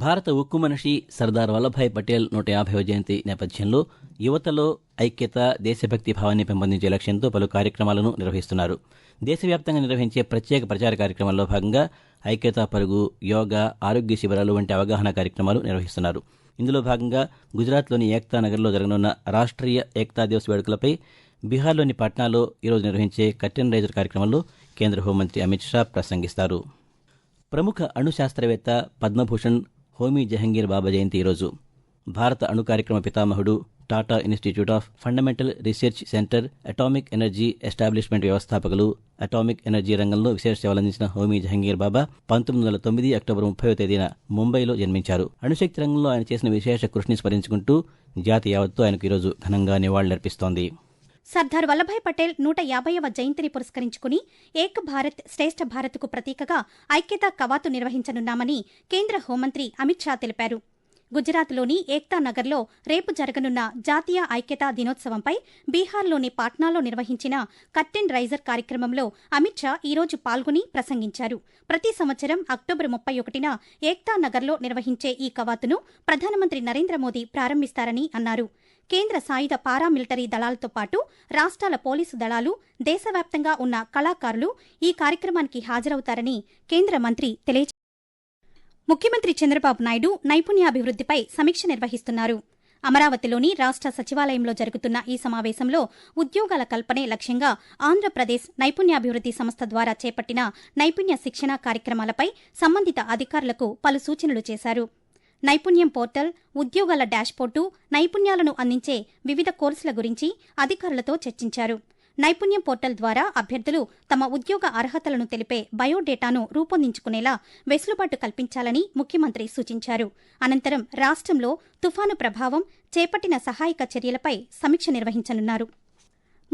భారత ఉక్కు మనిషి సర్దార్ వల్లభాయ్ పటేల్ 150వ జయంతి నేపథ్యంలో యువతలో ఐక్యత, దేశభక్తి భావాన్ని పెంపొందించే లక్ష్యంతో పలు కార్యక్రమాలను నిర్వహిస్తున్నారు. దేశవ్యాప్తంగా నిర్వహించే ప్రత్యేక ప్రచార కార్యక్రమాల్లో భాగంగా ఐక్యతా పరుగు, యోగా, ఆరోగ్య శిబిరాలు వంటి అవగాహన కార్యక్రమాలు నిర్వహిస్తున్నారు. ఇందులో భాగంగా గుజరాత్లోని ఏక్తా నగర్లో జరగనున్న రాష్ట్రీయ ఏక్తా దివస్ వేడుకలపై బీహార్లోని పట్నాలో ఈరోజు నిర్వహించే కర్టెన్ రైజర్ కార్యక్రమంలో కేంద్ర హోంమంత్రి అమిత్ షా ప్రసంగిస్తారు. ప్రముఖ అణు శాస్త్రవేత్త పద్మభూషణ్ హోమీ జహంగీర్ బాబా జయంతి ఈరోజు. భారత అణు కార్యక్రమ పితామహుడు, Tata institute of fundamental research centre, atomic energy establishment వ్యవస్థాపకులు, అటామిక్ ఎనర్జీ రంగంలో విశేష సేవలందించిన హోమీ జహంగీర్ బాబా 1909 అక్టోబర్ 30వ తేదీన ముంబైలో జన్మించారు. అణుశక్తి రంగంలో ఆయన చేసిన విశేష కృషిని స్మరించుకుంటూ జాతి యావత్తు ఆయనకు ఈరోజు ఘనంగా నివాళులర్పిస్తోంది. సర్దార్ వల్లభాయ్ పటేల్ 150వ జయంతిని పురస్కరించుకుని ఏక్ భారత్ శ్రేష్ఠ భారత్కు ప్రతీకగా ఐక్యతా కవాతు నిర్వహించనున్నామని కేంద్ర హోంమంత్రి అమిత్ షా తెలిపారు. గుజరాత్లోని ఏక్తా నగర్లో రేపు జరగనున్న జాతీయ ఐక్యతా దినోత్సవంపై బీహార్లోని పాట్నాలో నిర్వహించిన కర్టెన్ రైజర్ కార్యక్రమంలో అమిత్ షా ఈరోజు పాల్గొని ప్రసంగించారు. ప్రతి సంవత్సరం అక్టోబర్ 31న ఏక్తా నగర్లో నిర్వహించే ఈ కవాతును ప్రధానమంత్రి నరేంద్ర మోదీ ప్రారంభిస్తారని అన్నారు. కేంద్ర సాయుధ పారామిలిటరీ దళాలతో పాటు రాష్ట్రాల పోలీసు దళాలు, దేశవ్యాప్తంగా ఉన్న కళాకారులు ఈ కార్యక్రమానికి హాజరవుతారని కేంద్ర మంత్రి తెలియజేశారు. ముఖ్యమంత్రి చంద్రబాబు నాయుడు నైపుణ్యాభివృద్దిపై సమీక్ష నిర్వహిస్తున్నారు. అమరావతిలోని రాష్ట్ర సచివాలయంలో జరుగుతున్న ఈ సమావేశంలో ఉద్యోగాల కల్పనే లక్ష్యంగా ఆంధ్రప్రదేశ్ నైపుణ్యాభివృద్ది సంస్థ ద్వారా చేపట్టిన నైపుణ్య శిక్షణ కార్యక్రమాలపై సంబంధిత అధికారులకు పలు సూచనలు చేశారు. నైపుణ్యం పోర్టల్, ఉద్యోగాల డాష్బోర్డు, నైపుణ్యాలను అందించే వివిధ కోర్సుల గురించి అధికారులతో చర్చించారు. నైపుణ్యం పోర్టల్ ద్వారా అభ్యర్థులు తమ ఉద్యోగ అర్హతలను తెలిపే బయోడేటాను రూపొందించుకునేలా వెసులుబాటు కల్పించాలని ముఖ్యమంత్రి సూచించారు. అనంతరం రాష్ట్రంలో తుఫాను ప్రభావం, చేపట్టిన సహాయక చర్యలపై సమీక్ష నిర్వహించనున్నారు.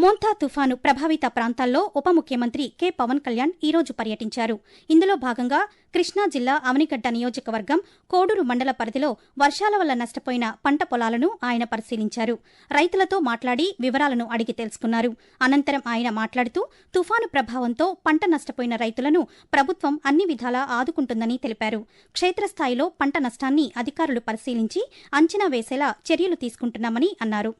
మోంతా తుఫాను ప్రభావిత ప్రాంతాల్లో ఉప ముఖ్యమంత్రి కె పవన్ కళ్యాణ్ ఈరోజు పర్యటించారు. ఇందులో భాగంగా కృష్ణా జిల్లా అవనిగడ్డ నియోజకవర్గం కోడూరు మండల పరిధిలో వర్షాల వల్ల నష్టపోయిన పంట పొలాలను ఆయన పరిశీలించారు. రైతులతో మాట్లాడి వివరాలను అడిగి తెలుసుకున్నారు. అనంతరం ఆయన మాట్లాడుతూ తుఫాను ప్రభావంతో పంట నష్టపోయిన రైతులను ప్రభుత్వం అన్ని విధాలా ఆదుకుంటుందని తెలిపారు. క్షేత్రస్థాయిలో పంట నష్టాన్ని అధికారులు పరిశీలించి అంచనా వేసేలా చర్యలు తీసుకుంటున్నామని అన్నారు.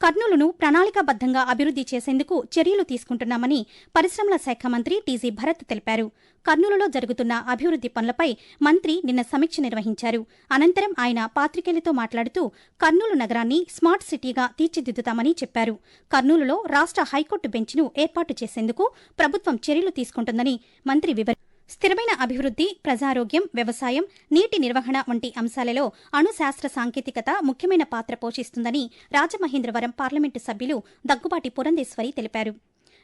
కర్నూలును ప్రణాళికాబద్దంగా అభివృద్ది చేసేందుకు చర్యలు తీసుకుంటున్నామని పరిశ్రమల శాఖ మంత్రి టీజీ భరత్ తెలిపారు. కర్నూలులో జరుగుతున్న అభివృద్ది పనులపై మంత్రి నిన్న సమీక్ష నిర్వహించారు. అనంతరం ఆయన పాత్రికేయులతో మాట్లాడుతూ కర్నూలు నగరాన్ని స్మార్ట్ సిటీగా తీర్చిదిద్దుతామని చెప్పారు. కర్నూలులో రాష్ట్ర హైకోర్టు బెంచ్ను ఏర్పాటు చేసేందుకు ప్రభుత్వం చర్యలు తీసుకుంటుందని మంత్రి వివరించారు. స్థిరమైన అభివృద్ది, ప్రజారోగ్యం, వ్యవసాయం, నీటి నిర్వహణ వంటి అంశాలలో అణు శాస్త్ర సాంకేతికత ముఖ్యమైన పాత్ర పోషిస్తుందని రాజమహేంద్రవరం పార్లమెంటు సభ్యులు దగ్గుబాటి పురంధేశ్వరి తెలిపారు.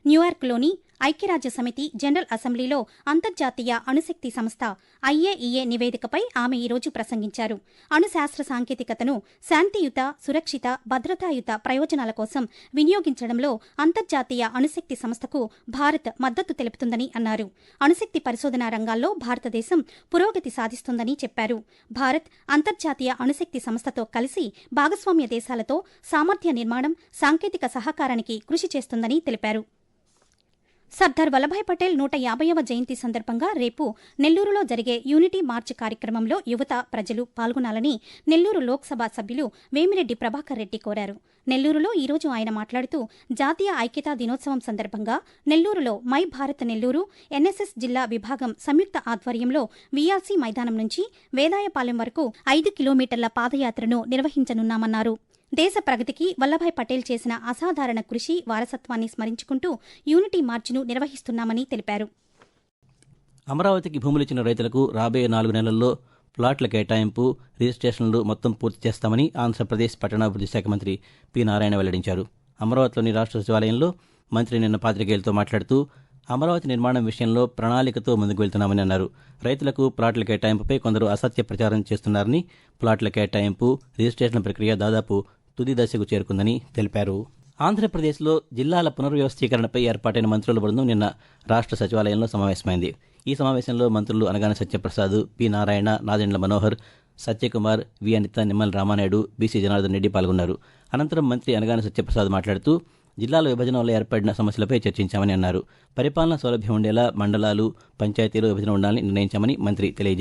న్యూయార్క్లోని ఐక్యరాజ్య సమితి జనరల్ అసెంబ్లీలో అంతర్జాతీయ అణుశక్తి సంస్థ ఐఏఈఏ నివేదికపై ఆమె ఈరోజు ప్రసంగించారు. అణుశాస్త్ర సాంకేతికతను శాంతియుత, సురక్షిత, భద్రతాయుత ప్రయోజనాల కోసం వినియోగించడంలో అంతర్జాతీయ అణుశక్తి సంస్థకు భారత్ మద్దతు తెలుపుతుందని అన్నారు. అణుశక్తి పరిశోధనా రంగాల్లో భారతదేశం పురోగతి సాధిస్తుందని చెప్పారు. భారత్ అంతర్జాతీయ అణుశక్తి సంస్థతో కలిసి భాగస్వామ్య దేశాలతో సామర్థ్య నిర్మాణం, సాంకేతిక సహకారానికి కృషి చేస్తుందని తెలిపారు. సర్దార్ వల్లభాయ్ పటేల్ 150వ జయంతి సందర్భంగా రేపు నెల్లూరులో జరిగే యూనిటీ మార్చ్ కార్యక్రమంలో యువత, ప్రజలు పాల్గొనాలని నెల్లూరు లోక్సభ సభ్యులు వేమిరెడ్డి ప్రభాకర్ రెడ్డి కోరారు. నెల్లూరులో ఈరోజు ఆయన మాట్లాడుతూ జాతీయ ఐక్యతా దినోత్సవం సందర్భంగా నెల్లూరులో మై భారత్ నెల్లూరు ఎన్ఎస్ఎస్ జిల్లా విభాగం సంయుక్త ఆధ్వర్యంలో వీఆర్సీ మైదానం నుంచి వేదాయపాలెం వరకు 5 కిలోమీటర్ల పాదయాత్రను నిర్వహించనున్నామన్నారు. దేశ ప్రగతికి వల్లభాయ్ పటేల్ చేసిన అసాధారణ కృషి, వారసత్వాన్ని స్మరించుకుంటూ యూనిటీ మార్చిను నిర్వహిస్తున్నామని తెలిపారు. అమరావతికి భూములిచ్చిన రైతులకు రాబోయే 4 నెలల్లో ప్లాట్ల కేటాయింపు, రిజిస్ట్రేషన్లు మొత్తం పూర్తి చేస్తామని ఆంధ్రప్రదేశ్ పట్టణాభివృద్ది శాఖ మంత్రి పి నారాయణ వెల్లడించారు. అమరావతిలోని రాష్ట్ర సచివాలయంలో మంత్రి నిన్న పాతికేయులతో మాట్లాడుతూ అమరావతి నిర్మాణం విషయంలో ప్రణాళికతో ముందుకు వెళ్తున్నామని అన్నారు. రైతులకు ప్లాట్ల కేటాయింపుపై కొందరు అసత్య ప్రచారం చేస్తున్నారని, ప్లాట్ల కేటాయింపు, రిజిస్ట్రేషన్ ప్రక్రియ దాదాపు తుది దశకు చేరుకుందని తెలిపారు. ఆంధ్రప్రదేశ్లో జిల్లాల పునర్వ్యవస్థీకరణపై ఏర్పాటైన మంత్రుల బృందం నిన్న రాష్ట్ర సచివాలయంలో సమావేశమైంది. ఈ సమావేశంలో మంత్రులు అనగాని సత్యప్రసాద్, పి నారాయణ, నాదెండ్ల మనోహర్, సత్యకుమార్, వి అనిత, నిమ్మల రామానాయుడు, బీసీ జనార్దన్ రెడ్డి పాల్గొన్నారు. అనంతరం మంత్రి అనగాని సత్యప్రసాద్ మాట్లాడుతూ జిల్లాల విభజన వల్ల ఏర్పడిన సమస్యలపై చర్చించామని అన్నారు. పరిపాలనా సౌలభ్యం ఉండేలా మండలాలు, పంచాయతీలు విభజన ఉండాలని నిర్ణయించామని మంత్రి తెలియజేశారు.